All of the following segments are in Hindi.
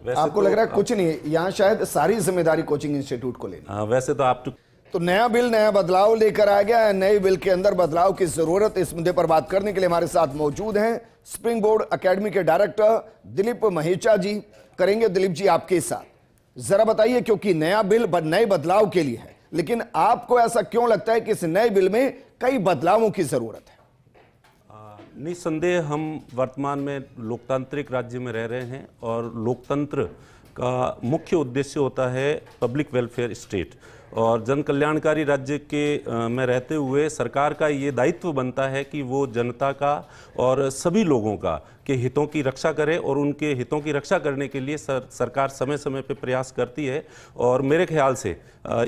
आपको लग रहा है कुछ नहीं, यहाँ शायद सारी जिम्मेदारी कोचिंग इंस्टीट्यूट को लेनी। वैसे तो आप तो नया बिल नया बदलाव लेकर आ गया है। नए बिल के अंदर बदलाव की जरूरत, इस मुद्दे पर बात करने के लिए हमारे साथ मौजूद हैं स्प्रिंग बोर्ड एकेडमी के डायरेक्टर दिलीप महेचा जी। करेंगे दिलीप जी आपके साथ, जरा बताइए, क्योंकि नया बिल नए बदलाव के लिए है, लेकिन आपको ऐसा क्यों लगता है कि इस नए बिल में कई बदलावों की जरूरत है? निस्संदेह हम वर्तमान में लोकतांत्रिक राज्य में रह रहे हैं और लोकतंत्र का मुख्य उद्देश्य होता है पब्लिक वेलफेयर स्टेट, और जन कल्याणकारी राज्य के में रहते हुए सरकार का ये दायित्व बनता है कि वो जनता का और सभी लोगों का के हितों की रक्षा करे, और उनके हितों की रक्षा करने के लिए सरकार समय समय पे प्रयास करती है। और मेरे ख्याल से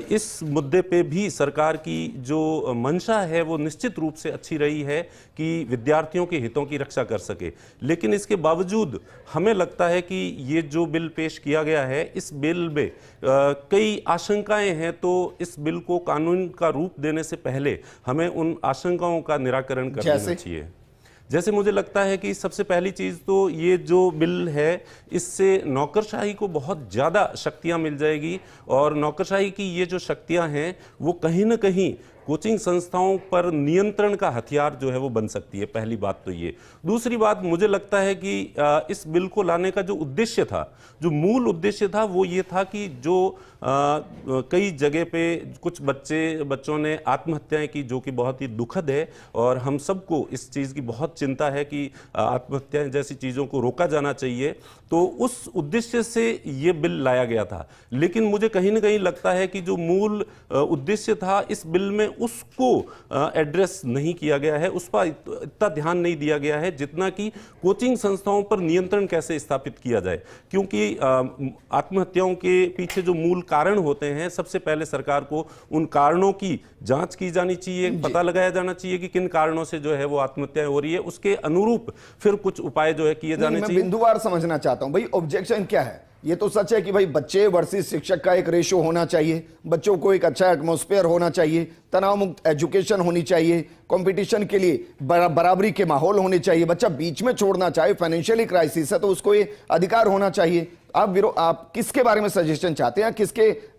इस मुद्दे पे भी सरकार की जो मंशा है वो निश्चित रूप से अच्छी रही है कि विद्यार्थियों के हितों की रक्षा कर सके। लेकिन इसके बावजूद हमें लगता है कि ये जो बिल पेश किया गया है, इस बिल में कई आशंकाएं हैं, तो इस बिल को कानून का रूप देने से पहले हमें उन आशंकाओं का निराकरण कर देना चाहिए। जैसे मुझे लगता है कि सबसे पहली चीज़ तो ये जो बिल है, इससे नौकरशाही को बहुत ज़्यादा शक्तियां मिल जाएगी, और नौकरशाही की ये जो शक्तियां हैं वो कहीं ना कहीं कोचिंग संस्थाओं पर नियंत्रण का हथियार जो है वो बन सकती है। पहली बात तो ये। दूसरी बात, मुझे लगता है कि इस बिल को लाने का जो उद्देश्य था, जो मूल उद्देश्य था, वो ये था कि जो कई जगह पे कुछ बच्चों ने आत्महत्याएं की, जो कि बहुत ही दुखद है, और हम सबको इस चीज़ की बहुत चिंता है कि आत्महत्याएं जैसी चीज़ों को रोका जाना चाहिए। तो उस उद्देश्य से ये बिल लाया गया था। लेकिन मुझे कहीं ना कहीं लगता है कि जो मूल उद्देश्य था इस बिल में, उसको एड्रेस नहीं किया गया है, उस पर इतना ध्यान नहीं दिया गया है जितना कि कोचिंग संस्थाओं पर नियंत्रण कैसे स्थापित किया जाए। क्योंकि आत्महत्याओं के पीछे जो मूल कारण होते हैं, सबसे पहले सरकार को उन कारणों की जांच की जानी चाहिए, पता लगाया जाना चाहिए कि किन कारणों से जो है वो आत्महत्याएं हो रही है, उसके अनुरूप फिर कुछ उपाय जो है किए जाने चाहिए। मैं बिंदुवार समझना चाहता हूं भाई, ऑब्जेक्शन क्या है? ये तो सच है कि भाई बच्चे वर्सेस शिक्षक का एक रेशो होना चाहिए, बच्चों को एक अच्छा एटमॉस्फेयर होना चाहिए, तनाव मुक्त एजुकेशन होनी चाहिए, कंपटीशन के लिए बराबरी के माहौल होने चाहिए, बच्चा बीच में छोड़ना चाहे, फाइनेंशियली क्राइसिस है तो उसको ये अधिकार होना चाहिए। आप किसके बारे में सजेशन चाहते हैं?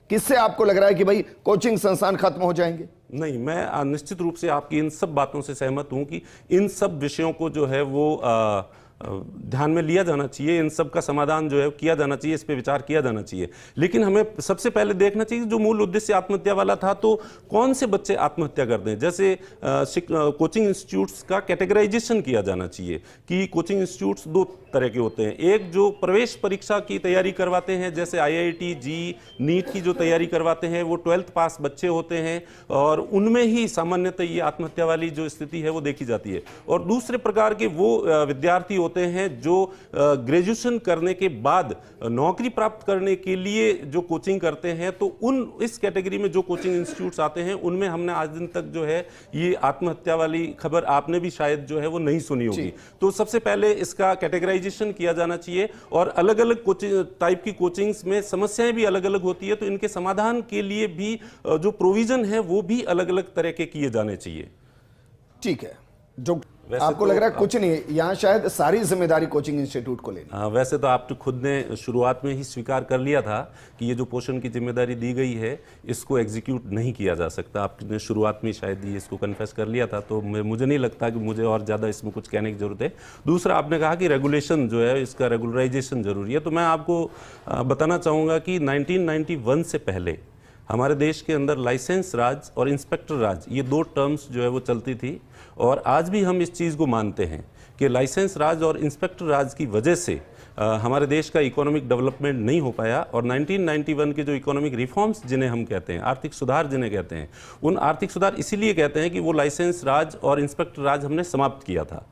किससे आपको लग रहा है कि भाई कोचिंग संस्थान खत्म हो जाएंगे? नहीं, मैं निश्चित रूप से आपकी इन सब बातों से सहमत हूं कि इन सब विषयों को जो है वो ध्यान में लिया जाना चाहिए, इन सब का समाधान जो है किया जाना चाहिए, इस पे विचार किया जाना चाहिए। लेकिन हमें सबसे पहले देखना चाहिए जो मूल उद्देश्य आत्महत्या वाला था, तो कौन से बच्चे आत्महत्या करते हैं। जैसे कोचिंग इंस्टीट्यूट्स का कैटेगराइजेशन किया जाना चाहिए कि कोचिंग इंस्टीट्यूट्स दो तरह के होते हैं। एक जो प्रवेश परीक्षा की तैयारी करवाते हैं, जैसे IIT जी नीट की जो तैयारी करवाते हैं, वो 12th पास बच्चे होते हैं, और उनमें ही सामान्यतः ये आत्महत्या वाली जो स्थिति है वो देखी जाती है। और दूसरे प्रकार के वो विद्यार्थी होते हैं जो ग्रेजुएशन करने के बाद नौकरी प्राप्त करने के लिए जो कोचिंग करते हैं, तो इस कैटेगरी में जो कोचिंग इंस्टीट्यूट्स आते हैं उनमें हमने आज दिन तक जो है ये आत्महत्या वाली खबर आपने भी शायद जो है वो नहीं सुनी होगी। तो सबसे पहले इसका कैटेगराइजेशन किया जाना चाहिए, और अलग अलग कोचिंग टाइप की कोचिंग्स में समस्याएं भी अलग अलग होती है, तो इनके समाधान के लिए भी जो प्रोविजन है वो भी अलग अलग तरह के किए जाने चाहिए। ठीक है, जो आपको लग रहा है कुछ नहीं, यहाँ शायद सारी जिम्मेदारी कोचिंग इंस्टीट्यूट को लेनी। वैसे तो आप तो खुद ने शुरुआत में ही स्वीकार कर लिया था कि ये जो पोषण की जिम्मेदारी दी गई है इसको एग्जीक्यूट नहीं किया जा सकता। आपने शुरुआत में शायद ये इसको कन्फेस कर लिया था, तो मुझे नहीं लगता कि मुझे और ज़्यादा इसमें कुछ कहने की जरूरत है। दूसरा, आपने कहा कि रेगुलेशन जो है, इसका रेगुलराइजेशन जरूरी है, तो मैं आपको बताना चाहूँगा कि 1991 से पहले हमारे देश के अंदर लाइसेंस राज और इंस्पेक्टर राज, ये दो टर्म्स जो है वो चलती थी, और आज भी हम इस चीज़ को मानते हैं कि लाइसेंस राज और इंस्पेक्टर राज की वजह से हमारे देश का इकोनॉमिक डेवलपमेंट नहीं हो पाया। और 1991 के जो इकोनॉमिक रिफॉर्म्स जिन्हें हम कहते हैं, आर्थिक सुधार जिन्हें कहते हैं, उन आर्थिक सुधार इसीलिए कहते हैं कि वो लाइसेंस राज और इंस्पेक्टर राज हमने समाप्त किया था।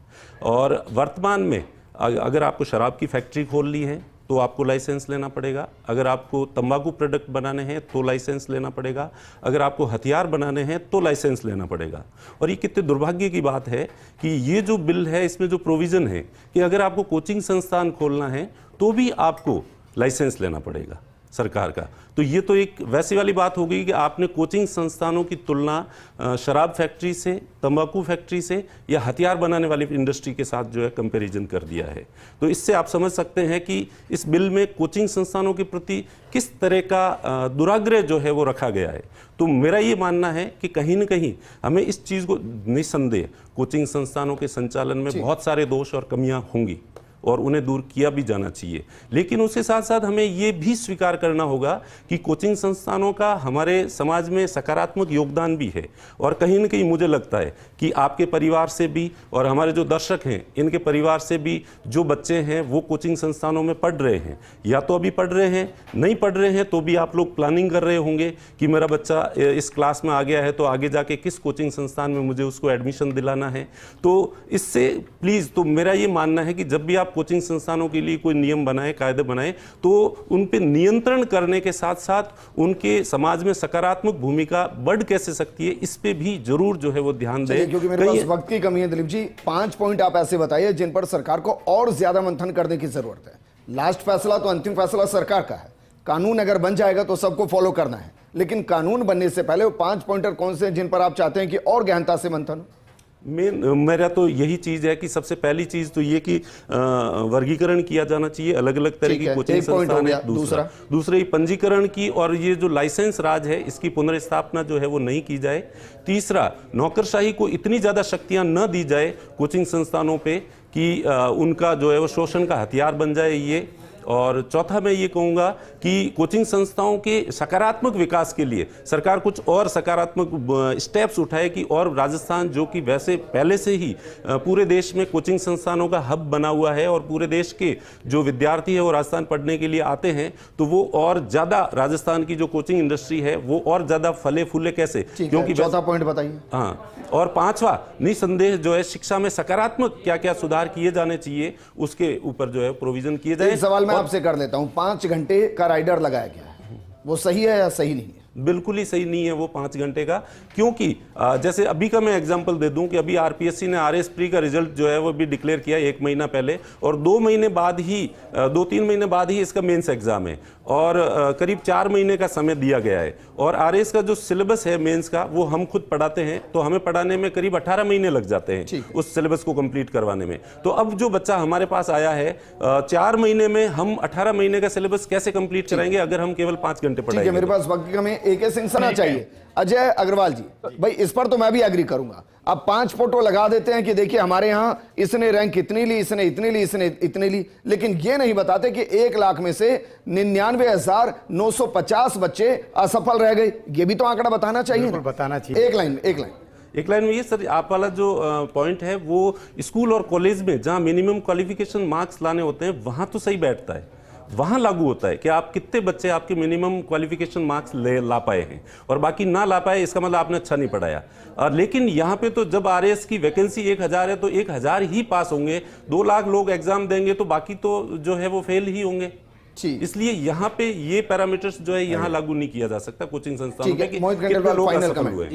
और वर्तमान में अगर आपको शराब की फैक्ट्री खोलनी है तो आपको लाइसेंस लेना पड़ेगा, अगर आपको तंबाकू प्रोडक्ट बनाने हैं तो लाइसेंस लेना पड़ेगा, अगर आपको हथियार बनाने हैं तो लाइसेंस लेना पड़ेगा। और ये कितने दुर्भाग्य की बात है कि ये जो बिल है इसमें जो प्रोविज़न है कि अगर आपको कोचिंग संस्थान खोलना है तो भी आपको लाइसेंस लेना पड़ेगा। सरकार का। तो ये तो एक वैसी वाली बात हो गई कि आपने कोचिंग संस्थानों की तुलना शराब फैक्ट्री से, तंबाकू फैक्ट्री से या हथियार बनाने वाली इंडस्ट्री के साथ जो है कंपैरिजन कर दिया है। तो इससे आप समझ सकते हैं कि इस बिल में कोचिंग संस्थानों के प्रति किस तरह का दुराग्रह जो है वो रखा गया है। तो मेरा ये मानना है कि कहीं न कहीं हमें इस चीज़ को, निस्संदेह कोचिंग संस्थानों के संचालन में बहुत सारे दोष और कमियां होंगी और उन्हें दूर किया भी जाना चाहिए, लेकिन उसके साथ साथ हमें ये भी स्वीकार करना होगा कि कोचिंग संस्थानों का हमारे समाज में सकारात्मक योगदान भी है। और कहीं न कहीं मुझे लगता है कि आपके परिवार से भी और हमारे जो दर्शक हैं इनके परिवार से भी जो बच्चे हैं वो कोचिंग संस्थानों में पढ़ रहे हैं, या तो अभी पढ़ रहे हैं, नहीं पढ़ रहे हैं तो भी आप लोग प्लानिंग कर रहे होंगे कि मेरा बच्चा इस क्लास में आ गया है तो आगे जाके किस कोचिंग संस्थान में मुझे उसको एडमिशन दिलाना है। तो इससे प्लीज़, तो मेरा ये मानना है कि जब भी आप कोचिंग संस्थानों के लिए कोई नियम बनाए, कायदे बनाए, तो उन पे नियंत्रण करने के साथ साथ उनके समाज में सकारात्मक भूमिका बढ़ कैसे सकती है इस पे भी जरूर जो है वो ध्यान दें। क्योंकि मेरे पास वक्त की कमी है दिलीप जी, 5 पॉइंट आप ऐसे बताइए जिन पर सरकार को और ज्यादा मंथन करने की जरूरत है। लास्ट फैसला तो, अंतिम फैसला सरकार का है, कानून अगर बन जाएगा तो सबको फॉलो करना है, लेकिन कानून बनने से पहले वो 5 पॉइंटर कौन से हैं जिन पर आप चाहते हैं कि और गहनता से मंथन हो? मेरा तो यही चीज़ है कि सबसे पहली चीज़ तो ये कि वर्गीकरण किया जाना चाहिए, अलग अलग तरह की कोचिंग संस्थान है। दूसरा ये पंजीकरण की और ये जो लाइसेंस राज है इसकी पुनर्स्थापना जो है वो नहीं की जाए। तीसरा, नौकरशाही को इतनी ज़्यादा शक्तियाँ न दी जाए कोचिंग संस्थानों पे कि उनका जो है वो शोषण का हथियार बन जाए ये। और चौथा, मैं ये कहूँगा कि कोचिंग संस्थाओं के सकारात्मक विकास के लिए सरकार कुछ और सकारात्मक स्टेप्स उठाए कि और राजस्थान जो कि वैसे पहले से ही पूरे देश में कोचिंग संस्थानों का हब बना हुआ है और पूरे देश के जो विद्यार्थी है वो राजस्थान पढ़ने के लिए आते हैं, तो वो और ज़्यादा राजस्थान की जो कोचिंग इंडस्ट्री है वो और ज़्यादा फले फूले कैसे, क्योंकि चौथा पॉइंट बताइए। हाँ, और पांचवा, निसंदेह जो है शिक्षा में सकारात्मक क्या क्या सुधार किए जाने चाहिए उसके ऊपर जो है प्रोविजन किए जाए। सवाल मैं आपसे कर लेता हूं, 5 घंटे का राइडर लगाया गया है, वो सही है या सही नहीं है? बिल्कुल ही सही नहीं है वो 5 घंटे का, क्योंकि जैसे अभी का मैं एग्जांपल दे दूं कि अभी आरपीएससी ने आरएस प्री का रिजल्ट जो है वो भी डिक्लेयर किया 1 महीना पहले, और 2 महीने बाद ही 2-3 महीने बाद ही इसका मेंस एग्जाम है और करीब 4 महीने का समय दिया गया है। और आरएस का जो सिलेबस है मेंस का वो हम खुद पढ़ाते हैं, तो हमें पढ़ाने में करीब 18 महीने लग जाते हैं उस सिलेबस को कंप्लीट करवाने में। तो अब जो बच्चा हमारे पास आया है 4 महीने में हम 18 महीने का सिलेबस कैसे कंप्लीट कराएंगे अगर हम केवल 5 घंटे पढ़ाएंगे? मेरे पास वक्त में AK सिंह सना चाहिए। अजय अग्रवाल जी, भाई इस पर तो मैं भी एग्री करूंगा। अब 5 फोटो लगा देते हैं कि देखिए हमारे यहां इसने रैंक इतनी ली, इसने इतनी ली, इसने इतनी ली, लेकिन ये नहीं बताते कि 1 लाख में से 99,950 बच्चे असफल रह गए। ये भी तो आंकड़ा बताना चाहिए, बताना चाहिए। एक लाइन में ये सर, आप वाला जो पॉइंट है वो स्कूल और कॉलेज में जहां मिनिमम क्वालिफिकेशन मार्क्स लाने होते हैं वहां तो सही बैठता है, वहां लागू होता है कि आप कितने बच्चे आपके मिनिमम क्वालिफिकेशन मार्क्स ला पाए हैं, और बाकी ना ला पाए इसका मतलब आपने अच्छा नहीं पढ़ाया। और लेकिन यहाँ पे तो जब आरएस की वैकेंसी 1000 है तो 1000 ही पास होंगे, 2 लाख लोग एग्जाम देंगे तो बाकी तो जो है वो फेल ही होंगे। इसलिए यहाँ पे ये पैरामीटर्स जो है यहाँ लागू नहीं किया जा सकता कोचिंग संस्थानों पे कि कितने लोग असफल हुए।